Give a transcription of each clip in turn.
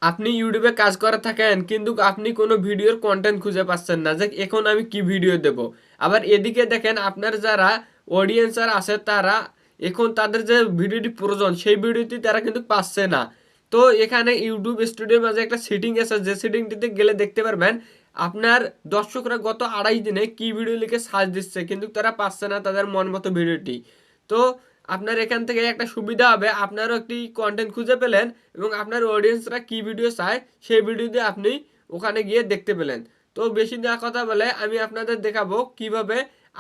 আপনি ইউটিউবে কাজ করে থাকেন কিন্তু আপনি কোনো ভিডিওর কন্টেন্ট খুঁজে পাচ্ছেন না যে এখন আমি কি ভিডিও দেব। আবার এদিকে দেখেন আপনার যারা অডিয়েন্সার আছে তারা এখন তাদের যে ভিডিওটি প্রয়োজন সেই ভিডিওটি তারা কিন্তু পাচ্ছে না। তো এখানে ইউটিউব স্টুডিওর মাঝে একটা সেটিং আছে, যে সেটিংটিতে গেলে দেখতে পারবেন আপনার দর্শকরা গত 2.5 দিনে কি ভিডিও লিখে সার্চ দিচ্ছে কিন্তু তারা পাচ্ছে না তাদের মন মতো ভিডিওটি। তো আপনার এখান থেকে একটা সুবিধা হবে, আপনারও একটি কন্টেন্ট খুঁজে পেলেন এবং আপনার অডিয়েন্সরা কি ভিডিও চায় সেই ভিডিওতে আপনি ওখানে গিয়ে দেখতে পেলেন। তো বেশি না কথা বলে আমি আপনাদের দেখাবো কিভাবে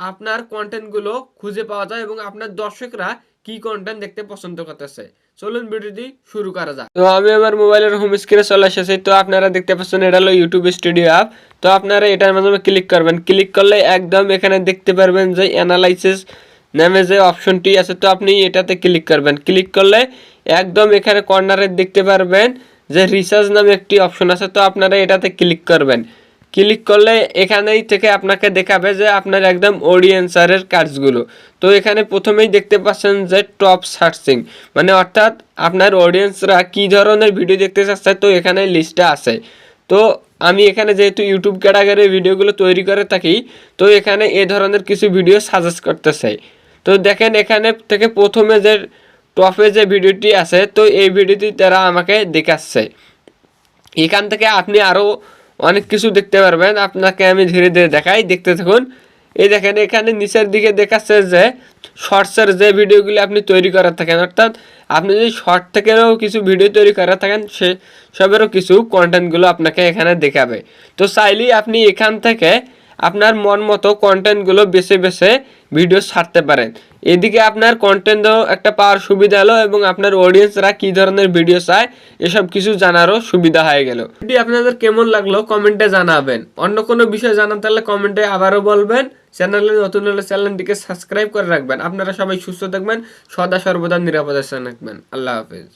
আপনার কন্টেন্টগুলো খুঁজে পাওয়া যায় এবং আপনার দর্শকরা কি কন্টেন্ট দেখতে পছন্দ করতেছে। চলুন ভিডিওটি শুরু করা যাক। তো আমি আমার মোবাইলের হোম স্ক্রিনে চলে এসেছি। তো আপনারা দেখতে পাচ্ছেন এটা হলো ইউটিউব স্টুডিও অ্যাপ। তো আপনারা এটার মাধ্যমে ক্লিক করবেন, ক্লিক করলে একদম এখানে দেখতে পারবেন যে অ্যানালাইসিস নামে যে অপশনটি আছে, তো আপনি এটাতে ক্লিক করবেন। ক্লিক করলে একদম এখানে কর্নারে দেখতে পারবেন যে রিসার্চ নামে একটি অপশন আছে, তো আপনারা এটাতে ক্লিক করবেন। ক্লিক করলে এখানেই থেকে আপনাকে দেখাবে যে আপনার একদম অডিয়েন্সারের কাজগুলো। তো এখানে প্রথমেই দেখতে পাচ্ছেন যে টপ সার্চিং, মানে অর্থাৎ আপনার অডিয়েন্সরা কী ধরনের ভিডিও দেখতে চাচ্ছে, তো এখানে লিস্টটা আছে। তো আমি এখানে যেহেতু ইউটিউব ক্যাটাগরির ভিডিওগুলো তৈরি করে থাকি, তো এখানে এ ধরনের কিছু ভিডিও সাজেস্ট করতে চাই। তো দেখেন এখানে থেকে প্রথমে যে টপে যে ভিডিওটি আছে, তো এই ভিডিওটি তারা আমাকে দেখাচ্ছে। এখান থেকে আপনি আরও অনেক কিছু দেখতে পারবেন। আপনাকে আমি ধীরে ধীরে দেখাই, দেখতে থাকুন। এই দেখেন এখানে নিচের দিকে দেখাচ্ছে যে শর্টসের যে ভিডিওগুলি আপনি তৈরি করে থাকেন, অর্থাৎ আপনি যদি শর্ট থেকেও কিছু ভিডিও তৈরি করে থাকেন সে সবেরও কিছু কন্টেন্টগুলো আপনাকে এখানে দেখাবে। তো চাইলেই আপনি এখান থেকে আপনার মন মতো কন্টেন্টগুলো বেছে বেছে ভিডিও ছাড়তে পারেন। এদিকে আপনার কন্টেন্টও একটা পাওয়ার সুবিধা হলো এবং আপনার অডিয়েন্সরা কী ধরনের ভিডিও চায় এসব কিছু জানারও সুবিধা হয়ে গেল। এটি আপনাদের কেমন লাগলো কমেন্টে জানাবেন। অন্য কোনো বিষয় জানাতে হলে কমেন্টে আবারও বলবেন। চ্যানেলে নতুন হলে চ্যানেলটিকে সাবস্ক্রাইব করে রাখবেন। আপনারা সবাই সুস্থ থাকবেন, সদা সর্বদা নিরাপদে থাকবেন। আল্লাহ হাফেজ।